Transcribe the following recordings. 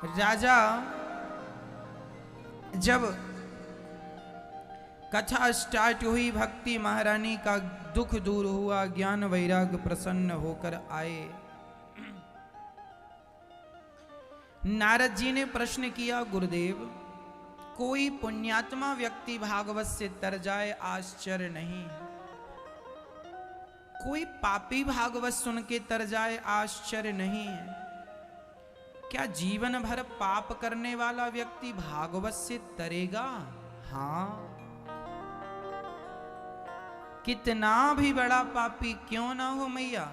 राजा जब कथा स्टार्ट हुई, भक्ति महारानी का दुख दूर हुआ, ज्ञान वैराग प्रसन्न होकर आए। नारद जी ने प्रश्न किया, गुरुदेव कोई पुण्यात्मा व्यक्ति भागवत से तर जाए आश्चर्य नहीं, कोई पापी भागवत सुन के तर जाए आश्चर्य नहीं है। क्या जीवन भर पाप करने वाला व्यक्ति भागवत से तरेगा? हाँ, कितना भी बड़ा पापी क्यों ना हो मैया,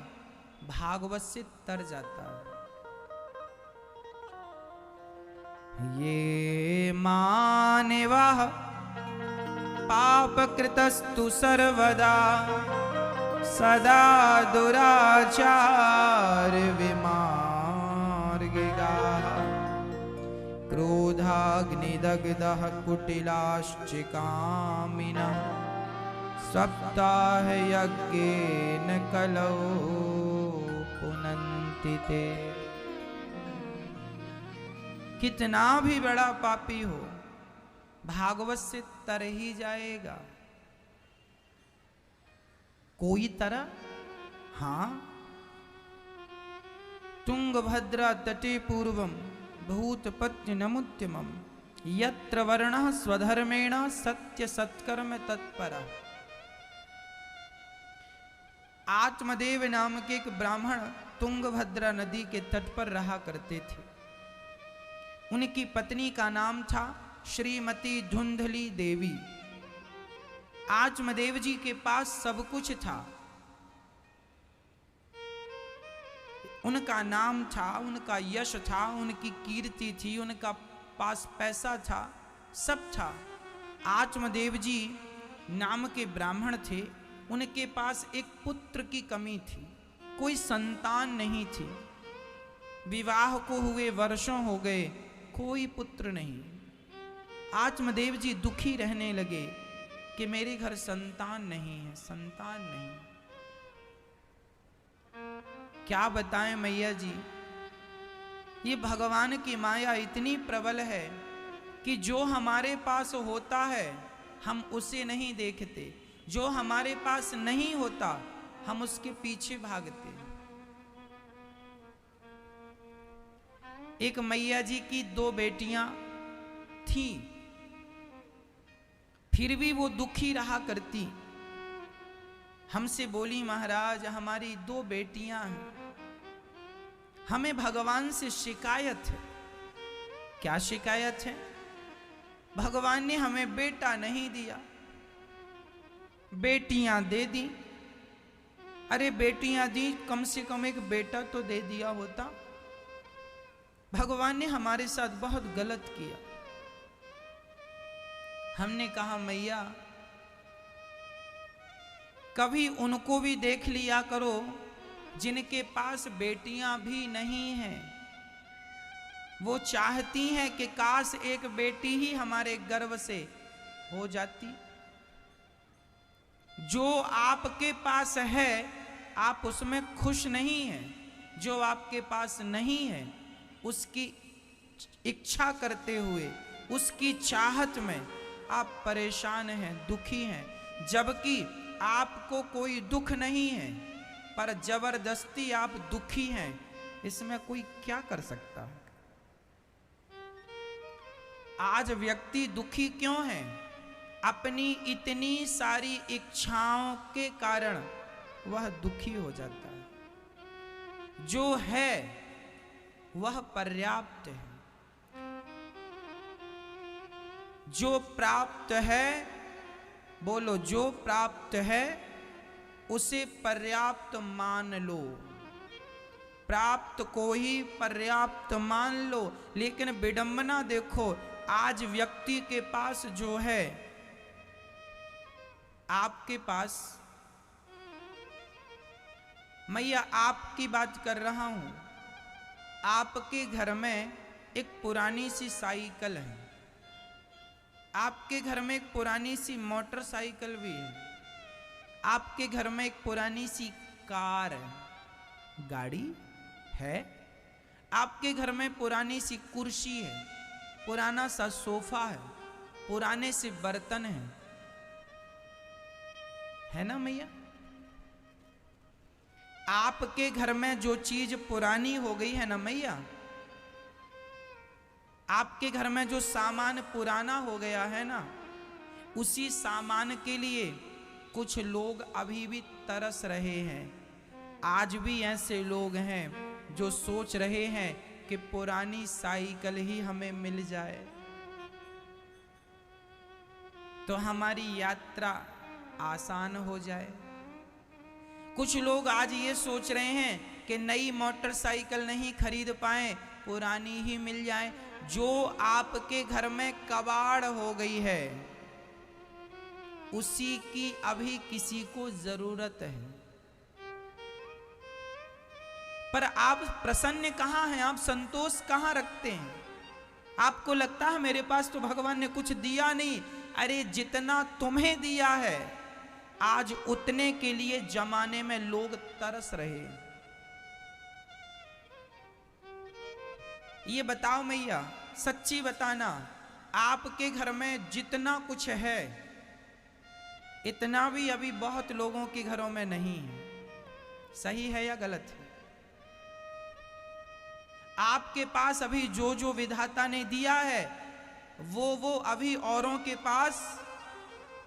भागवत से तर जाता है। ये मानवः पाप कृतस्तु सर्वदा सदा दुराचार विमार्गिगाः क्रोधाग्निदग्धः कुटिलाश्चिकामिनः सप्ताह यज्ञेन कलौ पुनन्ति ते। कितना भी बड़ा पापी हो भागवत से तर ही जाएगा। कोई तरह? हाँ, तुंगभद्रा तटे पूर्वम भूतपत्य नमुत्यमम यत्र वर्णः स्वधर्मेण सत्य सत्कर्म तत्परा। आत्मदेव नाम के एक ब्राह्मण तुंगभद्रा नदी के तट पर रहा करते थे। उनकी पत्नी का नाम था श्रीमती धुंधली देवी। आत्मदेव जी के पास सब कुछ था, उनका नाम था, उनका यश था, उनकी कीर्ति थी, उनका पास पैसा था, सब था। आत्मदेव जी नाम के ब्राह्मण थे, उनके पास एक पुत्र की कमी थी, कोई संतान नहीं थी। विवाह को हुए वर्षों हो गए, कोई पुत्र नहीं। आत्मदेव जी दुखी रहने लगे कि मेरे घर संतान नहीं है, संतान नहीं। क्या बताएं मैया जी, ये भगवान की माया इतनी प्रबल है कि जो हमारे पास होता है हम उसे नहीं देखते, जो हमारे पास नहीं होता हम उसके पीछे भागते। एक मैया जी की 2 बेटियां थी, फिर भी वो दुखी रहा करती। हमसे बोली, महाराज हमारी 2 बेटियां हैं, हमें भगवान से शिकायत है। क्या शिकायत है? भगवान ने हमें बेटा नहीं दिया, बेटियां दे दी। अरे बेटियां दी, कम से कम एक बेटा तो दे दिया होता। भगवान ने हमारे साथ बहुत गलत किया। हमने कहा, मैया कभी उनको भी देख लिया करो जिनके पास बेटियां भी नहीं हैं। वो चाहती हैं कि काश एक बेटी ही हमारे गर्भ से हो जाती। जो आपके पास है आप उसमें खुश नहीं हैं, जो आपके पास नहीं है उसकी इच्छा करते हुए, उसकी चाहत में आप परेशान हैं, दुखी हैं। जबकि आपको कोई दुख नहीं है पर जबरदस्ती आप दुखी हैं, इसमें कोई क्या कर सकता है? आज व्यक्ति दुखी क्यों है? अपनी इतनी सारी इच्छाओं के कारण वह दुखी हो जाता है। जो है वह पर्याप्त है, जो प्राप्त है, बोलो, जो प्राप्त है उसे पर्याप्त मान लो, प्राप्त को ही पर्याप्त मान लो। लेकिन विडंबना देखो, आज व्यक्ति के पास जो है, आपके पास, मैया आपकी बात कर रहा हूं, आपके घर में एक पुरानी सी साइकिल है, आपके घर में एक पुरानी सी मोटरसाइकिल भी है, आपके घर में एक पुरानी सी कार है, गाड़ी है, आपके घर में पुरानी सी कुर्सी है, पुराना सा सोफा है, पुराने से बर्तन है ना मैया? आपके घर में जो चीज पुरानी हो गई है ना मैया, आपके घर में जो सामान पुराना हो गया है ना, उसी सामान के लिए कुछ लोग अभी भी तरस रहे हैं। आज भी ऐसे लोग हैं जो सोच रहे हैं कि पुरानी साइकिल ही हमें मिल जाए तो हमारी यात्रा आसान हो जाए। कुछ लोग आज ये सोच रहे हैं कि नई मोटरसाइकिल नहीं खरीद पाए, पुरानी ही मिल जाए। जो आपके घर में कबाड़ हो गई है, उसी की अभी किसी को जरूरत है। पर आप प्रसन्न कहां हैं? आप संतोष कहां रखते हैं? आपको लगता है मेरे पास तो भगवान ने कुछ दिया नहीं। अरे जितना तुम्हें दिया है, आज उतने के लिए जमाने में लोग तरस रहे हैं। ये बताओ मैया, सच्ची बताना, आपके घर में जितना कुछ है, इतना भी अभी बहुत लोगों के घरों में नहीं है। सही है या गलत है? आपके पास अभी जो जो विधाता ने दिया है, वो अभी औरों के पास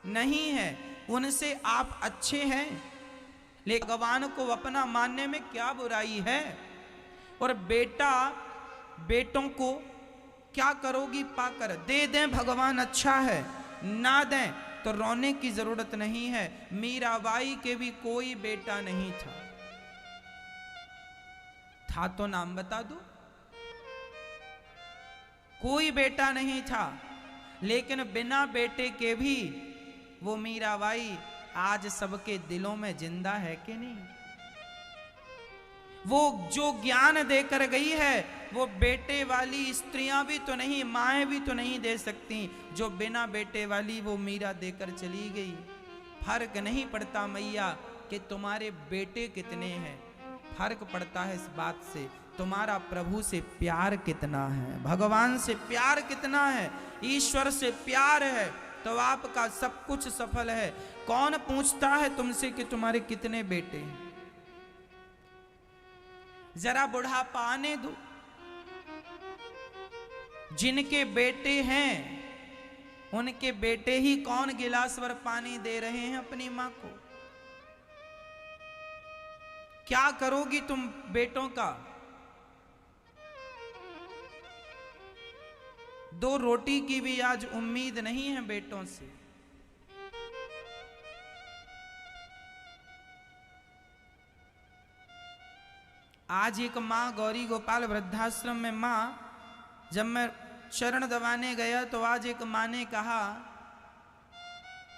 नहीं है। उनसे आप अच्छे हैं, लेकिन भगवान को अपना मानने में क्या बुराई है? और बेटों को क्या करोगी पाकर? दे दें भगवान अच्छा है, ना दें तो रोने की जरूरत नहीं है। मीराबाई के भी कोई बेटा नहीं था तो नाम बता दो। कोई बेटा नहीं था, लेकिन बिना बेटे के भी वो मीराबाई आज सबके दिलों में जिंदा है कि नहीं? वो जो ज्ञान देकर गई है, वो बेटे वाली स्त्रियां भी तो नहीं, माएं भी तो नहीं दे सकती। जो बिना बेटे वाली वो मीरा देकर चली गई। फर्क नहीं पड़ता मैया कि तुम्हारे बेटे कितने हैं, फर्क पड़ता है इस बात से तुम्हारा प्रभु से प्यार कितना है, भगवान से प्यार कितना है, ईश्वर से प्यार है तो आपका सब कुछ सफल है। कौन पूछता है तुमसे कि तुम्हारे कितने बेटे हैं? जरा बुढ़ापा आने दो। जिनके बेटे हैं, उनके बेटे ही कौन गिलास भर पानी दे रहे हैं अपनी मां को? क्या करोगी तुम बेटों का? 2 रोटी की भी आज उम्मीद नहीं है बेटों से। आज एक माँ गौरी गोपाल वृद्धाश्रम में माँ, जब मैं शरण दबाने गया तो आज एक माँ ने कहा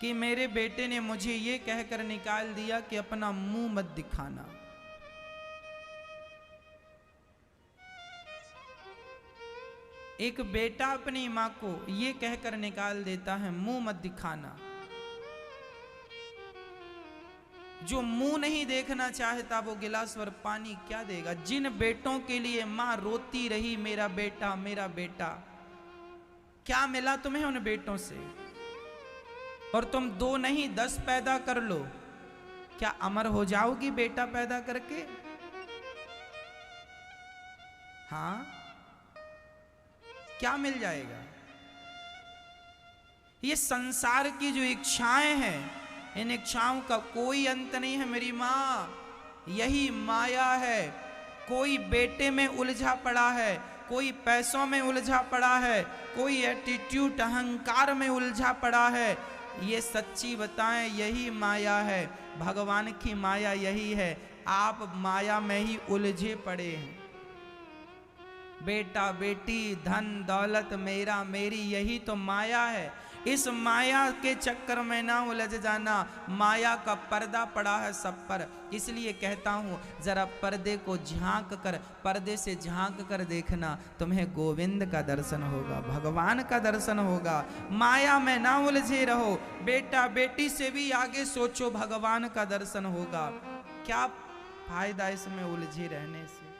कि मेरे बेटे ने मुझे ये कहकर निकाल दिया कि अपना मुंह मत दिखाना। एक बेटा अपनी माँ को ये कहकर निकाल देता है, मुंह मत दिखाना। जो मुंह नहीं देखना चाहता वो गिलास भर पानी क्या देगा? जिन बेटों के लिए माँ रोती रही, मेरा बेटा मेरा बेटा, क्या मिला तुम्हें उन बेटों से? और तुम 2 नहीं 10 पैदा कर लो, क्या अमर हो जाओगी बेटा पैदा करके? हाँ, क्या मिल जाएगा? ये संसार की जो इच्छाएं हैं, इन इच्छाओं का कोई अंत नहीं है मेरी माँ। यही माया है। कोई बेटे में उलझा पड़ा है, कोई पैसों में उलझा पड़ा है, कोई एटीट्यूड अहंकार में उलझा पड़ा है। ये सच्ची बताएं, यही माया है। भगवान की माया यही है। आप माया में ही उलझे पड़े हैं। बेटा बेटी, धन दौलत, मेरा मेरी, यही तो माया है। इस माया के चक्कर में ना उलझ जाना। माया का पर्दा पड़ा है सब पर। इसलिए कहता हूँ, जरा पर्दे को झांक कर, पर्दे से झांक कर देखना, तुम्हें गोविंद का दर्शन होगा, भगवान का दर्शन होगा। माया में ना उलझे रहो। बेटा बेटी से भी आगे सोचो, भगवान का दर्शन होगा। क्या फायदा इसमें उलझे रहने से?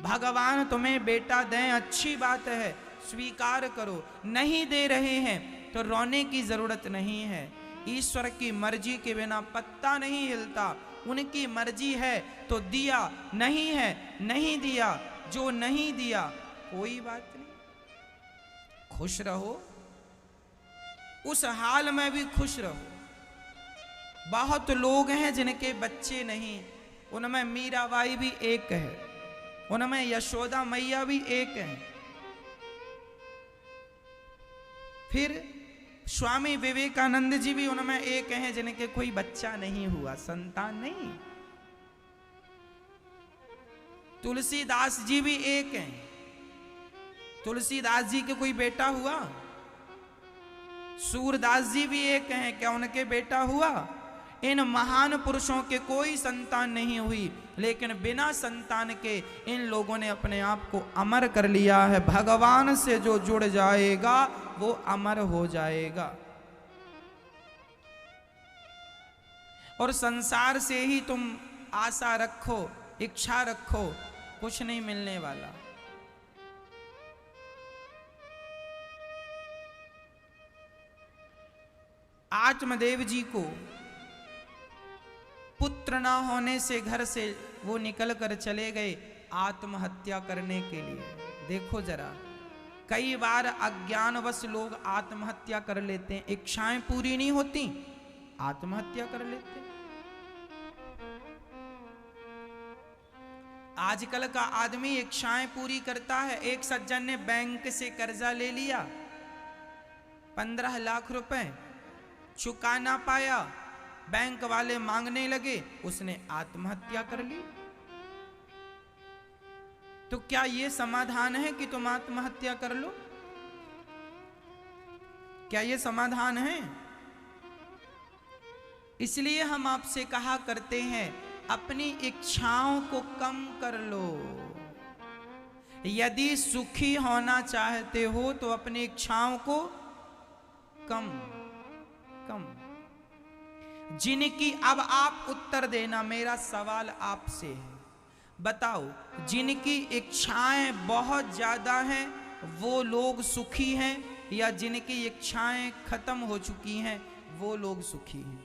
भगवान तुम्हें बेटा दें, अच्छी बात है, स्वीकार करो। नहीं दे रहे हैं तो रोने की जरूरत नहीं है। ईश्वर की मर्जी के बिना पत्ता नहीं हिलता। उनकी मर्जी है तो दिया, नहीं है नहीं दिया। जो नहीं दिया कोई बात नहीं, खुश रहो, उस हाल में भी खुश रहो। बहुत लोग हैं जिनके बच्चे नहीं, उनमें मीराबाई भी एक है, उनमें यशोदा मैया भी एक है। फिर स्वामी विवेकानंद जी भी उनमें एक हैं जिनके कोई बच्चा नहीं हुआ, संतान नहीं। तुलसीदास जी भी एक हैं, तुलसीदास जी के कोई बेटा हुआ? सूरदास जी भी एक हैं, क्या उनके बेटा हुआ? इन महान पुरुषों के कोई संतान नहीं हुई, लेकिन बिना संतान के इन लोगों ने अपने आप को अमर कर लिया है। भगवान से जो जुड़ जाएगा वो अमर हो जाएगा। और संसार से ही तुम आशा रखो, इच्छा रखो, कुछ नहीं मिलने वाला। आत्मदेव जी को पुत्र ना होने से घर से वो निकल कर चले गए आत्महत्या करने के लिए। देखो जरा, कई बार अज्ञानवश लोग आत्महत्या कर लेते हैं, इच्छाएं पूरी नहीं होती, आत्महत्या कर लेते हैं। आजकल का आदमी इच्छाएं पूरी करता है। एक सज्जन ने बैंक से कर्जा ले लिया 15 लाख रुपए, चुका ना पाया, बैंक वाले मांगने लगे, उसने आत्महत्या कर ली। तो क्या यह समाधान है कि तुम आत्महत्या कर लो? क्या यह समाधान है? इसलिए हम आपसे कहा करते हैं, अपनी इच्छाओं को कम कर लो। यदि सुखी होना चाहते हो तो अपनी इच्छाओं को कम कम। जिनकी, अब आप उत्तर देना, मेरा सवाल आपसे है, बताओ, जिनकी इच्छाएं बहुत ज्यादा हैं वो लोग सुखी हैं, या जिनकी इच्छाएं खत्म हो चुकी हैं वो लोग सुखी हैं?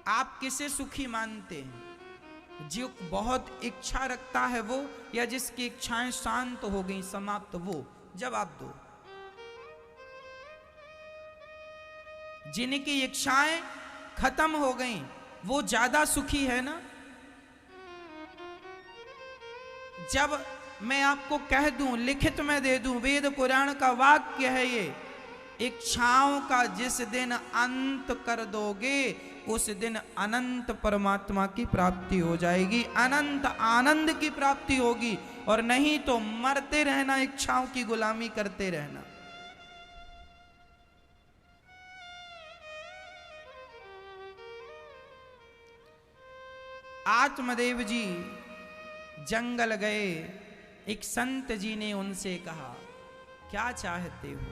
आप किसे सुखी मानते हैं? जो बहुत इच्छा रखता है वो, या जिसकी इच्छाएं शांत हो गई, समाप्त, वो? जवाब दो। जिनकी इच्छाएं खत्म हो गई वो ज्यादा सुखी है ना? जब मैं आपको कह दूं, लिखित में दे दूं, वेद पुराण का वाक्य है ये, इच्छाओं का जिस दिन अंत कर दोगे उस दिन अनंत परमात्मा की प्राप्ति हो जाएगी, अनंत आनंद की प्राप्ति होगी। और नहीं तो मरते रहना, इच्छाओं की गुलामी करते रहना। आत्मदेव जी जंगल गए, एक संत जी ने उनसे कहा, क्या चाहते हो?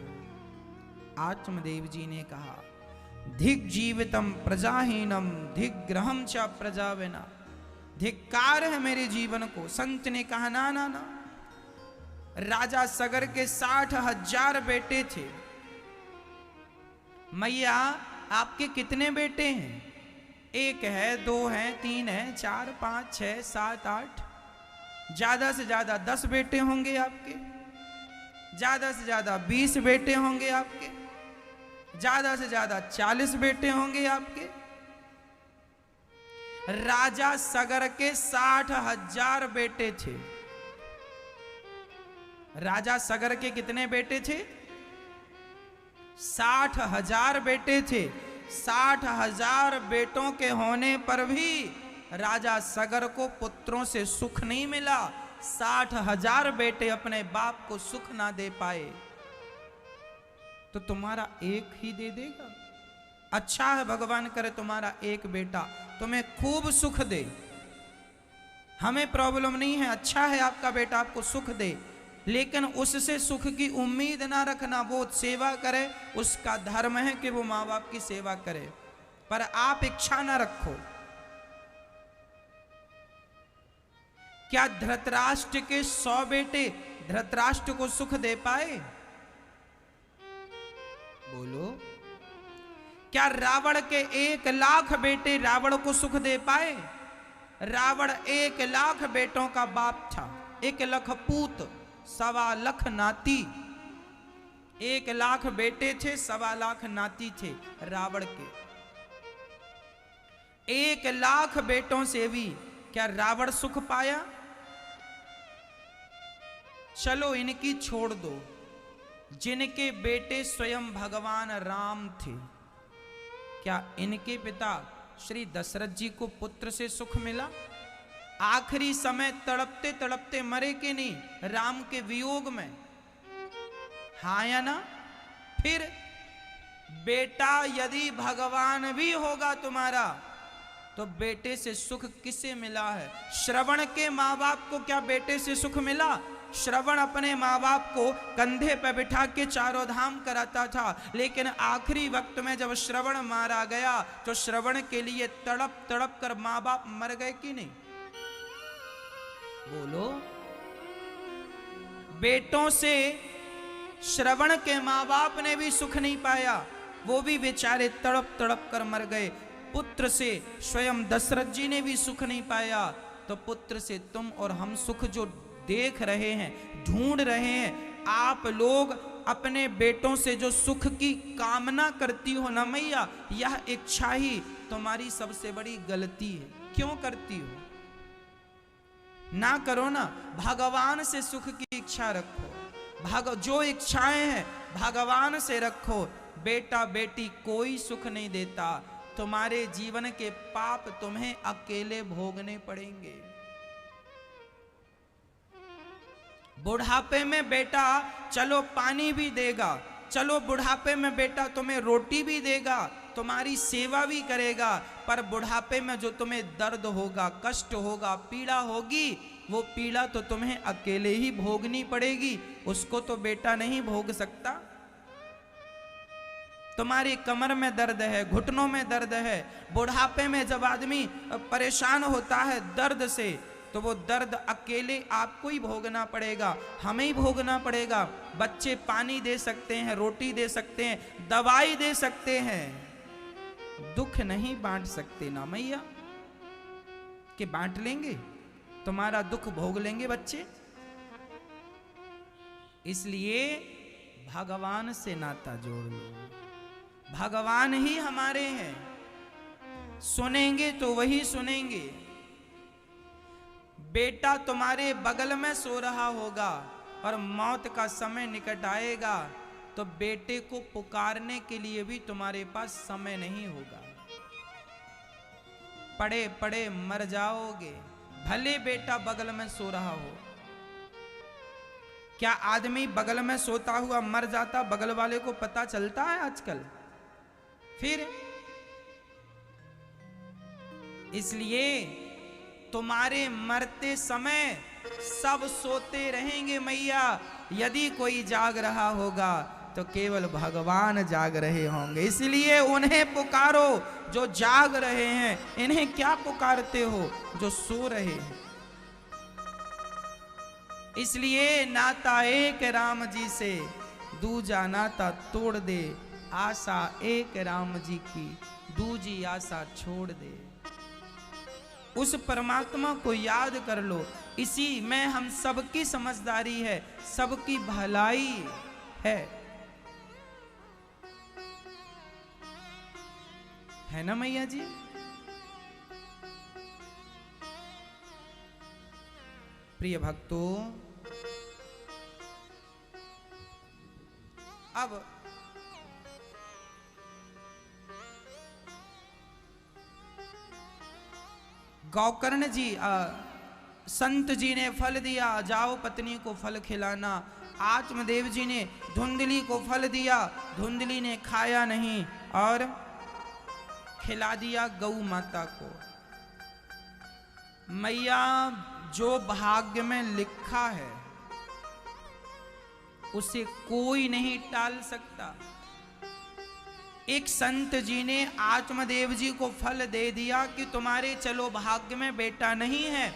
आत्मदेव जी ने कहा, धिक जीवितम प्रजाहीनम धिग्रहम च प्रजाविना। धिक्कार है मेरे जीवन को। संत ने कहा, ना ना ना, राजा सगर के 60,000 बेटे थे। मैया आपके कितने बेटे हैं? एक है, दो हैं, तीन है, 4, 5, 6, 7, 8, ज्यादा से ज्यादा 10 बेटे होंगे आपके, ज्यादा से ज्यादा 20 बेटे होंगे आपके, ज्यादा से ज्यादा 40 बेटे होंगे आपके। राजा सगर के 60,000 बेटे थे। राजा सगर के कितने बेटे थे? 60,000 बेटे थे। 60,000 बेटों के होने पर भी राजा सगर को पुत्रों से सुख नहीं मिला। 60,000 बेटे अपने बाप को सुख ना दे पाए, तो तुम्हारा एक ही दे देगा? अच्छा है, भगवान करे तुम्हारा एक बेटा तुम्हें खूब सुख दे, हमें प्रॉब्लम नहीं है। अच्छा है आपका बेटा आपको सुख दे, लेकिन उससे सुख की उम्मीद ना रखना। वो सेवा करे, उसका धर्म है कि वो माँ बाप की सेवा करे, पर आप इच्छा ना रखो। क्या धृतराष्ट्र के 100 बेटे धृतराष्ट्र को सुख दे पाए? बोलो। क्या रावण के 1,00,000 बेटे रावण को सुख दे पाए? रावण 1,00,000 बेटों का बाप था, 1,00,000 पूत, 1,25,000 नाती। 1,00,000 बेटे थे, 1,25,000 नाती थे रावण के। 1,00,000 बेटों से भी क्या रावण सुख पाया? चलो इनकी छोड़ दो, जिनके बेटे स्वयं भगवान राम थे, क्या इनके पिता श्री दशरथ जी को पुत्र से सुख मिला? आखिरी समय तड़पते तड़पते मरे कि नहीं, राम के वियोग में? हाँ या ना? फिर बेटा यदि भगवान भी होगा तुम्हारा, तो बेटे से सुख किसे मिला है? श्रवण के माँ बाप को क्या बेटे से सुख मिला? श्रवण अपने माँ बाप को कंधे पर बिठा के चारों धाम कराता था, लेकिन आखिरी वक्त में जब श्रवण मारा गया तो श्रवण के लिए तड़प तड़प कर माँ बाप मर गए कि नहीं? बोलो। बेटों से श्रवण के माँ बाप ने भी सुख नहीं पाया, वो भी बेचारे तड़प तड़प कर मर गए। पुत्र से स्वयं दशरथ जी ने भी सुख नहीं पाया, तो पुत्र से तुम और हम सुख जो देख रहे हैं, ढूंढ रहे हैं, आप लोग अपने बेटों से जो सुख की कामना करती हो ना मैया, यह इच्छा ही तुम्हारी सबसे बड़ी गलती है। क्यों करती हो? ना करो ना, भगवान से सुख की इच्छा रखो। जो इच्छाएं हैं भगवान से रखो। बेटा बेटी कोई सुख नहीं देता, तुम्हारे जीवन के पाप तुम्हें अकेले भोगने पड़ेंगे। बुढ़ापे में बेटा चलो पानी भी देगा, चलो बुढ़ापे में बेटा तुम्हें रोटी भी देगा, तुम्हारी सेवा भी करेगा, पर बुढ़ापे में जो तुम्हें दर्द होगा, कष्ट होगा, पीड़ा होगी, वो पीड़ा तो तुम्हें अकेले ही भोगनी पड़ेगी, उसको तो बेटा नहीं भोग सकता। तुम्हारी कमर में दर्द है, घुटनों में दर्द है, बुढ़ापे में जब आदमी परेशान होता है दर्द से, तो वो दर्द अकेले आपको ही भोगना पड़ेगा, हमें ही भोगना पड़ेगा। बच्चे पानी दे सकते हैं, रोटी दे सकते हैं, दवाई दे सकते हैं, दुख नहीं बांट सकते ना मैया। कि बांट लेंगे, तुम्हारा दुख भोग लेंगे बच्चे। इसलिए भगवान से नाता जोड़ लो। भगवान ही हमारे हैं, सुनेंगे तो वही सुनेंगे। बेटा तुम्हारे बगल में सो रहा होगा और मौत का समय निकट आएगा, तो बेटे को पुकारने के लिए भी तुम्हारे पास समय नहीं होगा। पड़े पड़े मर जाओगे, भले बेटा बगल में सो रहा हो। क्या आदमी बगल में सोता हुआ मर जाता बगल वाले को पता चलता है आजकल? फिर इसलिए तुम्हारे मरते समय सब सोते रहेंगे मैया। यदि कोई जाग रहा होगा तो केवल भगवान जाग रहे होंगे। इसलिए उन्हें पुकारो जो जाग रहे हैं, इन्हें क्या पुकारते हो जो सो रहे हैं। इसलिए नाता एक राम जी से, दूजा नाता तोड़ दे, आशा एक राम जी की, दूजी आशा छोड़ दे। उस परमात्मा को याद कर लो, इसी में हम सबकी समझदारी है, सबकी भलाई है ना मैया जी? प्रिय भक्तों, अब गौकर्ण जी संत जी ने फल दिया, जाओ पत्नी को फल खिलाना। आत्मदेव जी ने धुंधली को फल दिया, धुंधली ने खाया नहीं और खिला दिया गौ माता को। मैया, जो भाग्य में लिखा है उसे कोई नहीं टाल सकता। एक संत जी ने आत्मदेव जी को फल दे दिया कि तुम्हारे चलो भाग्य में बेटा नहीं है,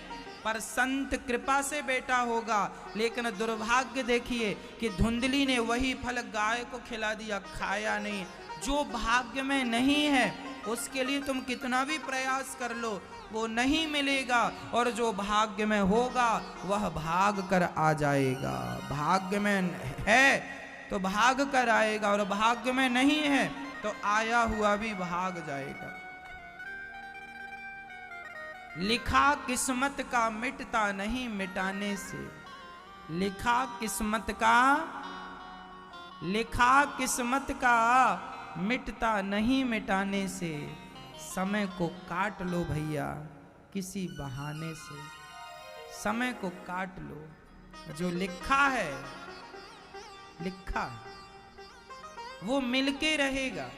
पर संत कृपा से बेटा होगा। लेकिन दुर्भाग्य देखिए कि धुंधली ने वही फल गाय को खिला दिया, खाया नहीं। जो भाग्य में नहीं है उसके लिए तुम कितना भी प्रयास कर लो वो नहीं मिलेगा, और जो भाग्य में होगा वह भाग कर आ जाएगा। भाग्य में है तो भाग कर आएगा, और भाग्य में नहीं है तो आया हुआ भी भाग जाएगा। लिखा किस्मत का मिटता नहीं मिटाने से, लिखा किस्मत का मिटता नहीं मिटाने से। समय को काट लो भैया किसी बहाने से, समय को काट लो। जो लिखा है वो मिलके रहेगा।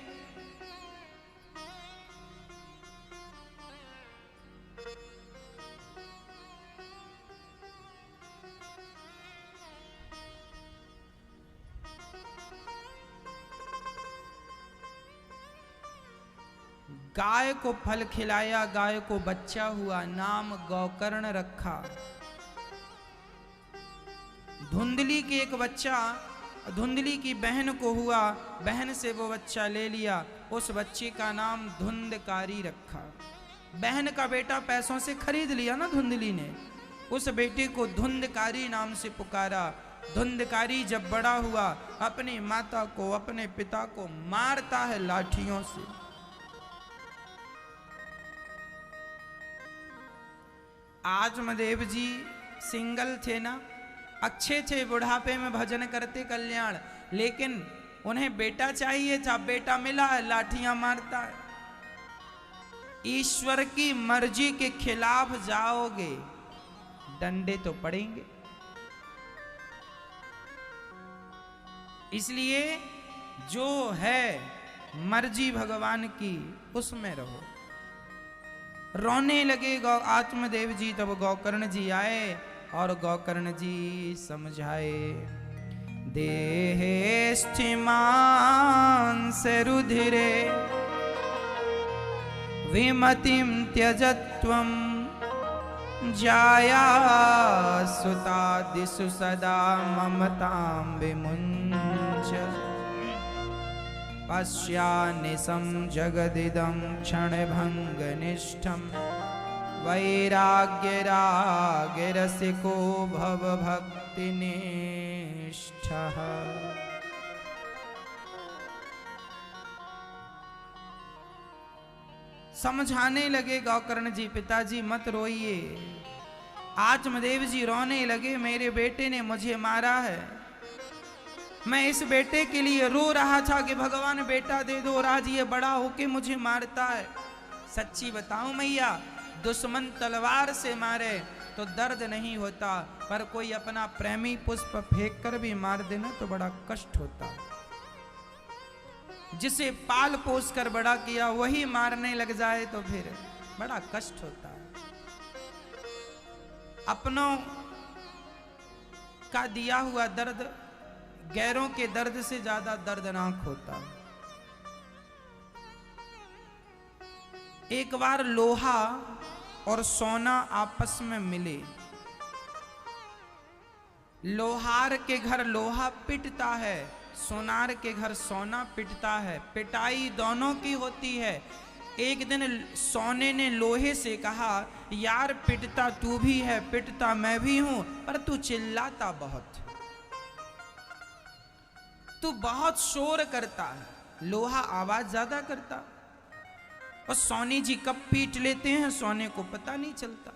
गाय को फल खिलाया, गाय को बच्चा हुआ, नाम गौकर्ण रखा। धुंधली के एक बच्चा धुंधली की बहन को हुआ, बहन से वो बच्चा ले लिया, उस बच्चे का नाम धुंधकारी रखा। बहन का बेटा पैसों से खरीद लिया ना धुंधली ने, उस बेटे को धुंधकारी नाम से पुकारा। धुंधकारी जब बड़ा हुआ अपनी माता को अपने पिता को मारता है लाठियों से। आजमदेव जी सिंगल थे ना, अच्छे थे, बुढ़ापे में भजन करते कल्याण, लेकिन उन्हें बेटा चाहिए था, बेटा मिला है, लाठियां मारता है। ईश्वर की मर्जी के खिलाफ जाओगे डंडे तो पड़ेंगे। इसलिए जो है मर्जी भगवान की उसमें रहो। रोने लगे आत्मदेव जी, तब गौकर्ण जी आए और गौकर्ण जी समझाए। देहे स्थिमांस रुधिरे विमतिं त्यजत्वं जाया सुतादिषु सदा ममतां विमुञ्च। पश्यानिशं जगदिदं क्षणभङ्गनिष्ठं वैराग्यरागरसिको भवभक्तिनिष्ठः। समझाने लगे गौकर्ण जी, पिताजी मत रोइए। आत्मदेव जी रोने लगे, मेरे बेटे ने मुझे मारा है, मैं इस बेटे के लिए रो रहा था कि भगवान बेटा दे दो, और आज ये बड़ा होके मुझे मारता है। सच्ची बताऊं मैया, दुश्मन तलवार से मारे तो दर्द नहीं होता, पर कोई अपना प्रेमी पुष्प फेंक कर भी मार देना तो बड़ा कष्ट होता। जिसे पाल पोस कर बड़ा किया वही मारने लग जाए तो फिर बड़ा कष्ट होता है। अपनों का दिया हुआ दर्द गैरों के दर्द से ज्यादा दर्दनाक होता है। एक बार लोहा और सोना आपस में मिले। लोहार के घर लोहा पिटता है, सोनार के घर सोना पिटता है, पिटाई दोनों की होती है। एक दिन सोने ने लोहे से कहा, यार पिटता तू भी है, पिटता मैं भी हूं, पर तू चिल्लाता बहुत, तू बहुत शोर करता है। लोहा आवाज ज्यादा करता, और सोने जी कब पीट लेते हैं सोने को पता नहीं चलता।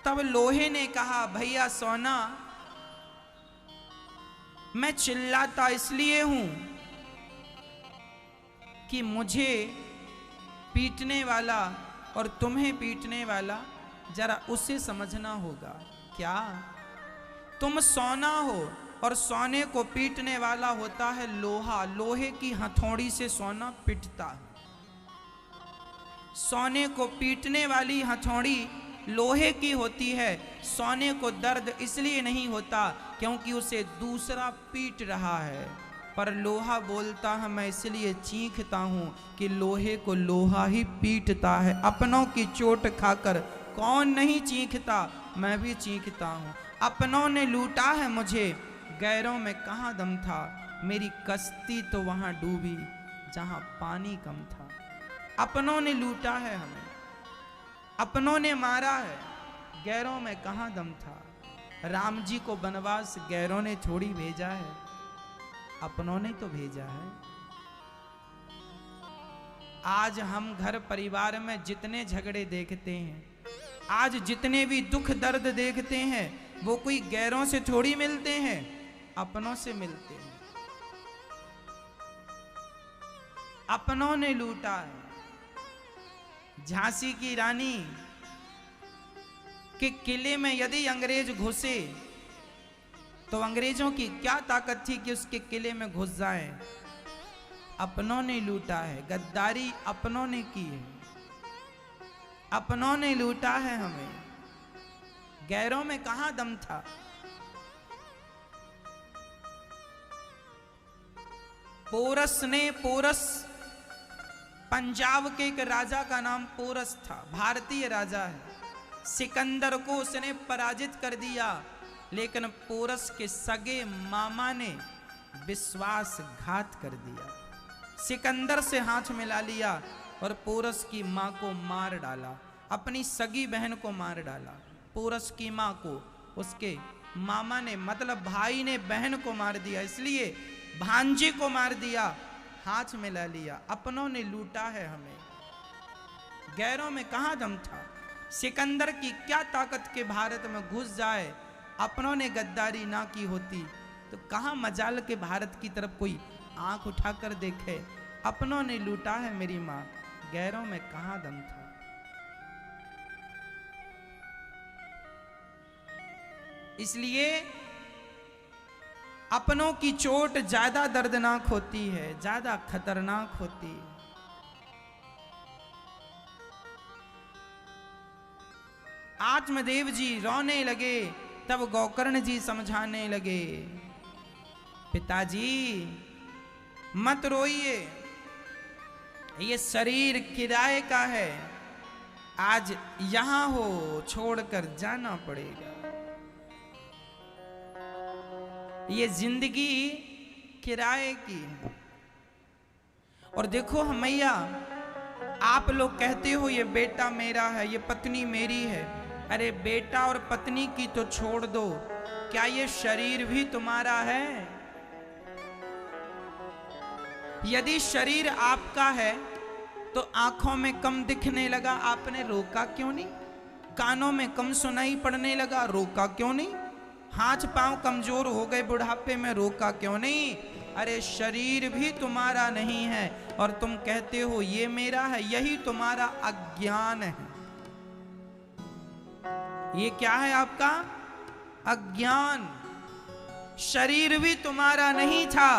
तब लोहे ने कहा, भैया सोना, मैं चिल्लाता इसलिए हूं कि मुझे पीटने वाला और तुम्हें पीटने वाला जरा उसे समझना होगा। क्या तुम सोना हो और सोने को पीटने वाला होता है लोहा, लोहे की हथौड़ी से सोना पिटता है। सोने को पीटने वाली हथौड़ी लोहे की होती है। सोने को दर्द इसलिए नहीं होता क्योंकि उसे दूसरा पीट रहा है, पर लोहा बोलता है मैं इसलिए चीखता हूँ कि लोहे को लोहा ही पीटता है। अपनों की चोट खाकर कौन नहीं चीखता, मैं भी चीखता हूँ। अपनों ने लूटा है मुझे, गैरों में कहाँ दम था। मेरी कश्ती तो वहाँ डूबी जहाँ पानी कम था। अपनों ने लूटा है हमें, अपनों ने मारा है, गैरों में कहाँ दम था। राम जी को वनवास गैरों ने थोड़ी भेजा है, अपनों ने तो भेजा है। आज हम घर परिवार में जितने झगड़े देखते हैं, आज जितने भी दुख दर्द देखते हैं, वो कोई गैरों से थोड़ी मिलते हैं, अपनों से मिलते हैं। अपनों ने लूटा है। झांसी की रानी के किले में यदि अंग्रेज घुसे तो अंग्रेजों की क्या ताकत थी कि उसके किले में घुस जाएं। अपनों ने लूटा है, गद्दारी अपनों ने की है, अपनों ने लूटा है हमें, गैरों में कहां दम था। पोरस पंजाब के एक राजा का नाम पोरस था, भारतीय राजा है। सिकंदर को उसने पराजित कर दिया, लेकिन पोरस के सगे मामा ने विश्वासघात कर दिया। सिकंदर से हाथ मिला लिया और पोरस की मां को मार डाला, अपनी सगी बहन को मार डाला। पोरस की मां को उसके मामा ने, मतलब भाई ने, बहन को मार दिया, इसलिए भांजे को मार दिया, हाथ मिला लिया। अपनों ने लूटा है हमें, गैरों में कहां दम था। सिकंदर की क्या ताकत के भारत में घुस जाए। अपनों ने गद्दारी ना की होती तो कहां मजाल के भारत की तरफ कोई आंख उठाकर देखे। अपनों ने लूटा है मेरी मां, गैरों में कहां दम था। इसलिए अपनों की चोट ज्यादा दर्दनाक होती है, ज्यादा खतरनाक होती है। आत्मदेव जी रोने लगे, तब गोकर्ण जी समझाने लगे, पिताजी मत रोइए, ये शरीर किराए का है, आज यहां हो छोड़कर जाना पड़ेगा। ये जिंदगी किराए की है। और देखो मैया, आप लोग कहते हो ये बेटा मेरा है, ये पत्नी मेरी है। अरे बेटा और पत्नी की तो छोड़ दो, क्या ये शरीर भी तुम्हारा है? यदि शरीर आपका है तो आंखों में कम दिखने लगा, आपने रोका क्यों नहीं? कानों में कम सुनाई पड़ने लगा, रोका क्यों नहीं? हाथ पांव कमजोर हो गए बुढ़ापे में, रोका क्यों नहीं? अरे शरीर भी तुम्हारा नहीं है और तुम कहते हो ये मेरा है, यही तुम्हारा अज्ञान है। ये क्या है आपका? अज्ञान। शरीर भी तुम्हारा नहीं था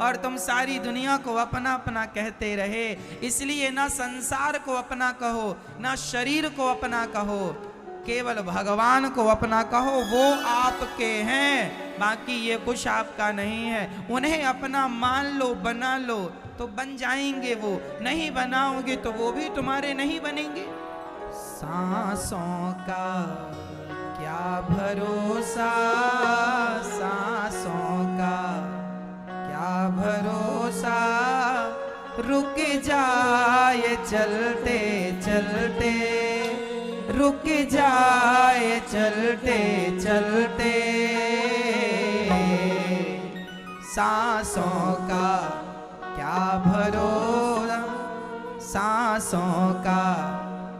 और तुम सारी दुनिया को अपना अपना कहते रहे। इसलिए ना संसार को अपना कहो, ना शरीर को अपना कहो, केवल भगवान को अपना कहो। वो आपके हैं, बाकी ये कुछ आपका नहीं है। उन्हें अपना मान लो, बना लो तो बन जाएंगे वो, नहीं बनाओगे तो वो भी तुम्हारे नहीं बनेंगे। सांसों का क्या भरोसा, सांसों का क्या भरोसा, रुक जाए चलते चलते, रुक जाए चलते चलते। सांसों का क्या भरोसा, सांसों का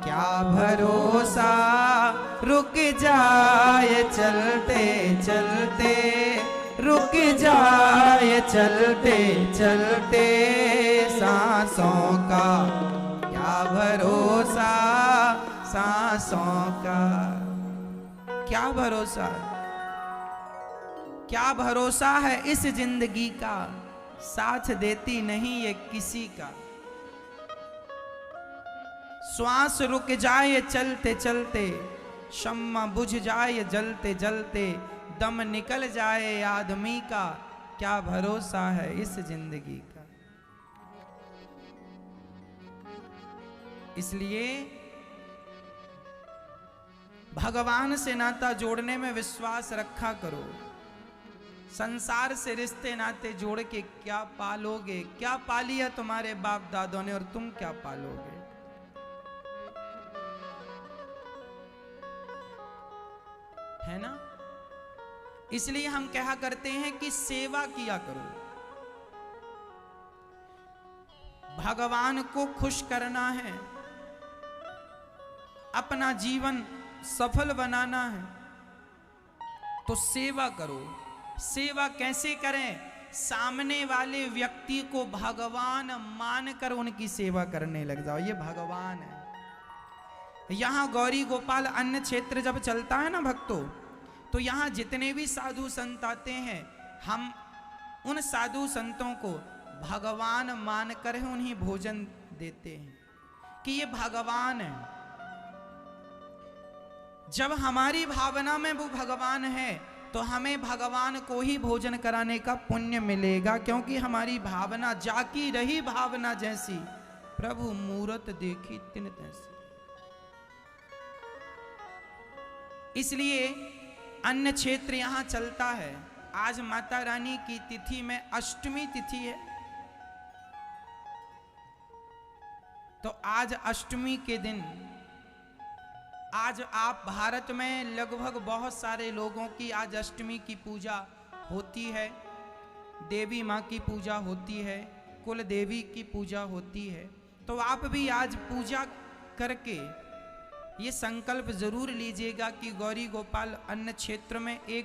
क्या भरोसा, रुक जाए चलते चलते, रुक जाए चलते चलते। सांसों का क्या भरोसा, सांसों का क्या भरोसा, क्या भरोसा है इस जिंदगी का, साथ देती नहीं ये किसी का। श्वास रुक जाए चलते चलते, शम्मा बुझ जाए जलते जलते, दम निकल जाए आदमी का, क्या भरोसा है इस जिंदगी का। इसलिए भगवान से नाता जोड़ने में विश्वास रखा करो। संसार से रिश्ते नाते जोड़ के क्या पालोगे? क्या पा लिया तुम्हारे बाप दादों ने और तुम क्या पालोगे? है ना? इसलिए हम कहा करते हैं कि सेवा किया करो। भगवान को खुश करना है, अपना जीवन सफल बनाना है, तो सेवा करो। सेवा कैसे करें? सामने वाले व्यक्ति को भगवान मानकर उनकी सेवा करने लग जाओ। ये भगवान है। यहां गौरी गोपाल अन्न क्षेत्र जब चलता है ना भक्तों, तो यहां जितने भी साधु संत आते हैं, हम उन साधु संतों को भगवान मानकर उन्हें भोजन देते हैं कि ये भगवान है। जब हमारी भावना में वो भगवान है तो हमें भगवान को ही भोजन कराने का पुण्य मिलेगा, क्योंकि हमारी भावना जाकी रही भावना जैसी, प्रभु मूरत देखी तिन तैसी। इसलिए अन्न क्षेत्र यहां चलता है। आज माता रानी की तिथि में अष्टमी तिथि है, तो आज अष्टमी के दिन आज आप भारत में लगभग बहुत सारे लोगों की आज अष्टमी की पूजा होती है। देवी माँ की पूजा होती है, कुल देवी की पूजा होती है। तो आप भी आज पूजा करके ये संकल्प जरूर लीजिएगा कि गौरी गोपाल अन्न क्षेत्र में एक